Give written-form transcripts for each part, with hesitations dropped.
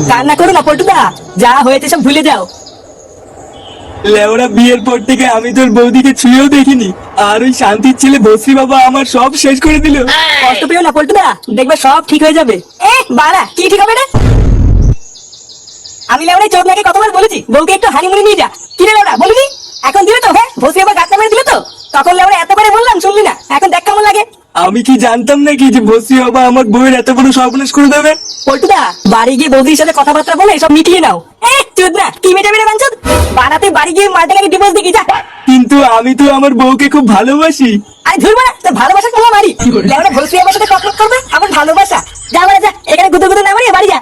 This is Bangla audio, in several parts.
কান্না করো না পল্টুদা, যা হয়েছে সব ভুলে যাও। লেওরা বিয়ের পর থেকে আমি তোর বৌদিকে ছুঁয়েও দেখিনি, আর ওই শান্তির ছেলে বসরি বাবা আমার সব শেষ করে দিল। কষ্ট পেও না পল্টুদা, দেখবে সব ঠিক হয়ে যাবে। বাড়া কি ঠিক হবে রে? আমি লেওরাই চোদনাকে কতবার বলেছি বউকে একটু হানিমুনি নিয়ে যা। কি রে লেওরা বলিনি? এখন দিলে তো? হ্যাঁ, বসরি বাবা গাছটা মেরে দিলে তো। তখন লেওরা এত করে বললাম শুনলি না, এখন দেখ কেমন লাগে। আমি কি জানতাম নাকি যে বসরি বাবা আমার বউয়ের এত বড় সর্বনাশ করে দেবে? পল্টুদা, বাড়ি গিয়ে বৌদির সাথে কথাবার্তা বলে সব মিটিয়ে নাও। চোদনা কি মেটাবে রে বাঞ্চদ? বাড়াতে বাড়ি গিয়ে মালটাকে ডিভোর্স দিবি যা। কিন্তু আমি তো আমার বউকে খুব ভালোবাসি। আরে ধুর মারা, তো ভালোবাসা কোলা মারি। লেওরা ভোসরি আমার সাথে কটমট করবে, আমার ভালোবাসা। যা মারা যা, এখানে গুদু গুদু না মারি বাড়ি যা।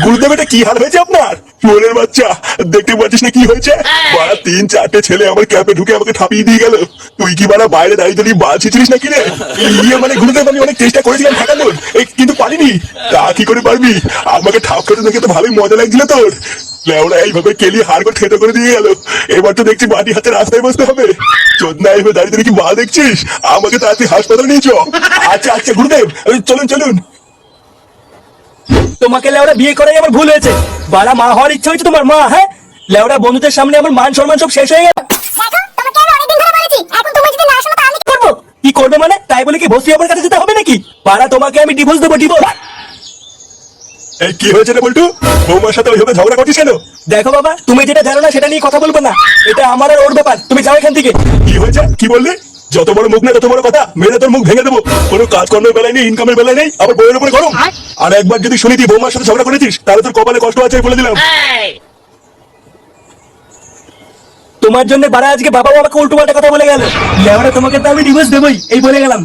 গুরুদেবেটা কি হাল হয়েছে আপনার? চোরের বাচ্চা, দেখতে পাচ্ছিস না কি হয়েছে? বাড়া 3-4টে ছেলে আমার ক্যাপে ঢুকে আমাকে ঠাপিয়ে দিয়ে গেল। তুই কি বাড়া বাইরে দাঁড়িয়ে দাঁড়িয়ে বাল ছিঁচিস নাকি রে? মানে গুরুদেব, আমি অনেক চেষ্টা করেছিলাম ঠেকানোর, কিন্তু পারিনি। তা কি করে পারবি? আমাকে ঠাপ খেতে দেখে তো ভালোই মজা লাগছিল তোর। লেওরা এইভাবে কেলিয়ে হাড় করে থেতো করে দিয়ে গেল। এবার তো দেখছি বাড়ি হাতে রাস্তায় বসতে হবে। চোদনা এইভাবে দাঁড়িয়ে দাঁড়িয়ে কি বাল দেখছিস? আমাকে তাড়াতাড়ি হাসপাতালে নিয়ে চ। আচ্ছা আচ্ছা গুরুদেব, চলুন চলুন। তোমাকে লেওরা বিয়ে করাই আমার ভুল হয়েছে। বাড়া মা হওয়ার ইচ্ছা হয়েছে তোমার? মা? হ্যাঁ, লেওরা বন্ধুদের সামনে আমার মান সম্মান সব শেষ হয়ে গেল। কি করবো মানে? তাই বলে কি বসরি আমার কাছে যেতে হবে নাকি? বাড়া তোমাকে আমি ডিভোর্স দেবো, ডিভোর্স। এই কি হয়েছে রে বল্টু? বৌমার সাথে ওইভাবে ঝগড়া করছিস কেন? দেখো বাবা, তুমি যেটা জানো না সেটা নিয়ে কথা বলবো না। এটা আমার আর ওর ব্যাপার, তুমি যাও এখান থেকে। কি হয়েছে? কি বললি? যত বড় মুখ না তত বড় কথা, মেরে তোর মুখ ভেঙে দেবো। কোনো কাজ কর্মের বেলায় নেই, ইনকামের বেলায় নেই, আবার বইয়ের উপরে গরম। আর একবার যদি শুনি তুই বৌমার সাথে ঝগড়া করেছিস, তাহলে তোর কপালে কষ্ট আছে বলে দিলাম। তোমার জন্য বাড়া আজকে বাবা আমাকে উল্টো পাল্টা কথা বলে গেল। লেওরা তোমাকে তো আমি ডিভোর্স দেবই, এই বলে গেলাম।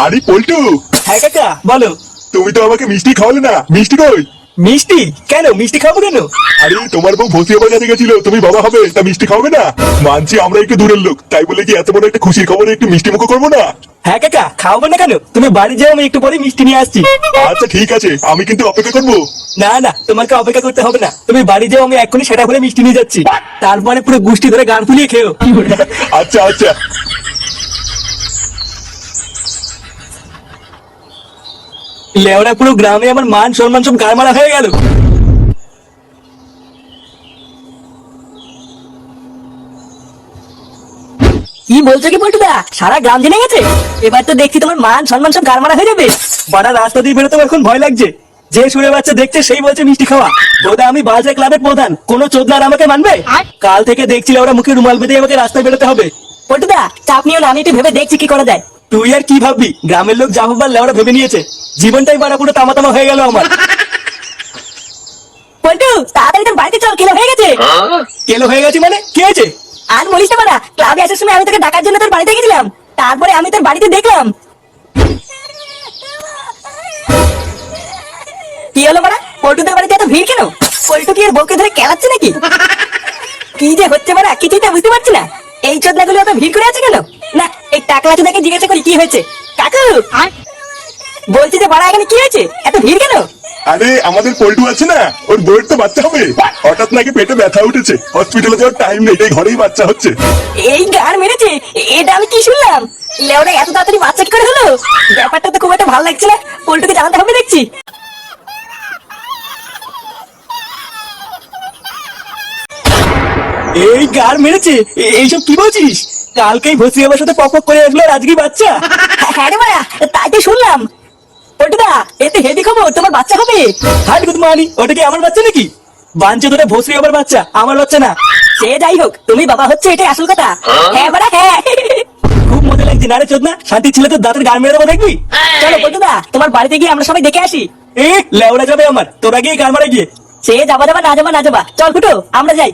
আরে পল্টু। হ্যাঁ কাকা বলো। তুমি তো আমাকে মিষ্টি খাওয়ালে না, মিষ্টি কই? মিষ্টি? কেন মিষ্টি খাবো কেন? আরে তোমার বউ ভর্তি হবার কাছে গেছিল, তুমি বাবা হবে, তা মিষ্টি খাওয়াবে না? মানছি আমরা একটু দূরের লোক, তাই বলে কি এত বড় একটা খুশির খবরে একটু মিষ্টি মুখ করবো না? হ্যাঁ কাকা, খাওয়াবো না কেন? তুমি বাড়ি যাও, আমি একটু পরে মিষ্টি নিয়ে আসছি। আচ্ছা ঠিক আছে, আমি কিন্তু অপেক্ষা করবো। না না, তোমাকে অপেক্ষা করতে হবে না, তুমি বাড়ি যাও, আমি এক্ষুনি সেটা করে মিষ্টি নিয়ে যাচ্ছি। তারপরে পুরো গুষ্টি ধরে গান ফুলিয়ে খেও। আচ্ছা আচ্ছা। লেওরা পুরো গ্রামে আমার মান সম্মান সব গাড়মারা হয়ে গেল। কি বলছো কি পল্টুদা? সারা গ্রাম জেনে গেছে? এবার তো দেখছি তোমার মান সম্মান সব গারমারা হয়ে যাবে। বাড়া রাস্তা দিয়ে বেরোতে এখন ভয় লাগছে। যে সুরে বাচ্চা দেখছে সেই বলছে মিষ্টি খাওয়া। বোধা আমি বাজার ক্লাবের প্রধান, কোন চোদনার আমাকে মানবে? কাল থেকে দেখছি ওরা মুখে রুমাল বেঁধে আমাকে রাস্তায় বেরোতে হবে। পল্টুদা চাপ নিও না, আমি একটু ভেবে দেখছি কি করা যায়। তুই আর কি ভাববি? গ্রামের লোক যা ভাববার লেওরা ভেবে নিয়েছে। জীবনটাই বাড়া পুরো তামা তামা হয়ে গেল আমার। পল্টু তাড়াতাড়ি তোর বাড়িতে চল, কেলো হয়ে গেছে। কেলো হয়ে গেছে মানে? কি হয়েছে? আর বলিস না বাড়া, ক্লাবে আসার সময় আমি তোকে ডাকার জন্য তোর বাড়িতে গেছিলাম। তারপরে আমি তোর বাড়িতে দেখলাম। কি হলো বাড়া, পল্টুদের বাড়িতে এত ভিড় কেন? পল্টু কি এর বউকে ধরে কেলাচ্ছে নাকি? কি যে হচ্ছে বাড়া, কিছুই তো বুঝতে পারছি না। এই চোদনাগুলো এত ভিড় করে আছে কেন? না, এই টাকলা চোদাকে জিজ্ঞাসা করি কি হয়েছে। কাকু বলছি যে বাড়া এখানে কি হয়েছে, এত ভিড় কেন? আরে আমাদের পল্টু আছে না, ওর বউয়ের তো বাচ্চা হবে। হঠাৎ নাকি পেটে ব্যথা উঠেছে, হসপিটালে যাওয়ার টাইম নেই, তাই ঘরেই বাচ্চা হচ্ছে। এই গান মেরেছে? এটা আমি কি শুনলাম? লেওরা এত তাড়াতাড়ি বাচ্চা কি করে হলো? ব্যাপারটা তো খুব একটা ভালো লাগছে না, পল্টুকে জানাতে হবে দেখছি। এই গার মেরেছে? এইসব কি বলছিস? কালকেই ভসি আমার সাথে পক করে আসলো, আর আজকেই বাচ্চা? হ্যাঁ রে বাড়া, তাই তো শুনলাম। পল্টুদা এতে হেভি খবর, তোমার বাচ্চা হবে। হাট গুদমানি, ওটা কি আমার বাচ্চা নাকি? বাঞ্চে তোরা ভসরি আমার বাচ্চা, আমার বাচ্চা না। সে যাই হোক, তুমি বাবা হচ্ছে এটাই আসল কথা। হ্যাঁ বাড়া হ্যাঁ। খুব মজা লাগছে না রে চোদনা? শান্তি ছিল তো দাঁতের গান মেরে দেবো দেখবি। চলো পল্টুদা, তোমার বাড়িতে গিয়ে আমরা সবাই দেখে আসি। এ লেওড়া যাবে আমার, তোরা গিয়ে গান মারা গিয়ে। সে যাবা যাবা না যাবা না যাবা, চল ফুটো আমরা যাই।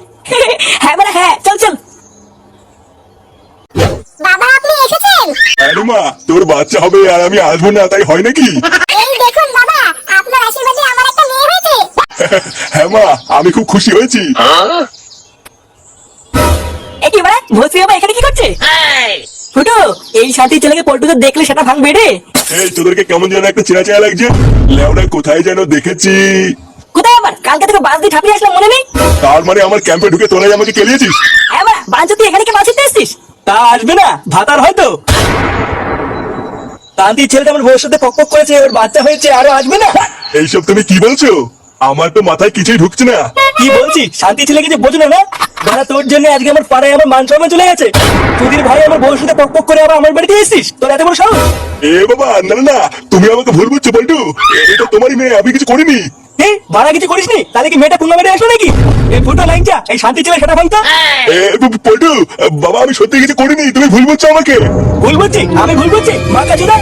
হ্যাঁ বাড়া হ্যাঁ, চল চল। বাবা আপনি এসেছেন? আরে মা, তোর বাচ্চা হবে আর আমি আসবো না, তাই হয় নাকি? এই দেখুন বাবা, আপনার আশীর্বাদে আমার একটা মেয়ে হয়েছে। হ্যাঁ মা, আমি খুব খুশি হয়েছি। ভস্রী বাবা এখানে কি করছে? ফুটো, এই শান্তির ছেলেকে পল্টুদের দেখলে সেটা ভাঙবে রে। এই তোদেরকে কেমন যেন একটা চেনা চেনা লাগছে। লেওরা কোথায় যেন দেখেছি। কোথায় আবার? কালকে থেকে বাস দিয়ে ঠাপিয়ে আসলাম, মনে নেই? তার মানে আমার ক্যাম্পে ঢুকে তোরাই আমাকে কেলিয়েছিস? হ্যাঁ বা, বাঞ্চো তুই এখানে কি মাছ ধরতে এসেছিস? তা আসবে না, ভাতার হয়তো। শান্তির ছেলেটা আমার বউর সাথে পক করেছে, ওর বাচ্চা হয়েছে, আরো আসবে না। এইসব তুমি কি বলছো? আমার তো মাথায় কিছুই ঢুকছে না। কি বলছি? শান্তি ছেলে কিছু বোঝো না? বাড়া তোর জন্য আজকে আমার পাড়ায় আমার মান সম্মান চলে গেছে। তোদের ভাই আমার বউর সাথে পক করে আবার আমার বাড়িতে এসেছিস, তোর এত বড় সাহস? এ বাবা, না না না, তুমি আমাকে ভুল বুঝছো পল্টু। এটা তোমারই মেয়ে, আমি কিছু করিনি। কি ভাড়া কিছু করিসনি? তাহলে কি মেয়েটা পুঙ্গা মেরে আসো নাকি? এই ফুটো লাইনটা, এই শান্তি ছেলে সেটা ভাঙতো। পল্টু বাবা, আমি সত্যি কিছু করিনি, তুমি ভুল বুঝছো আমাকে। ভুল বলছি? আমি ভুল বলছি? মা কাছে না।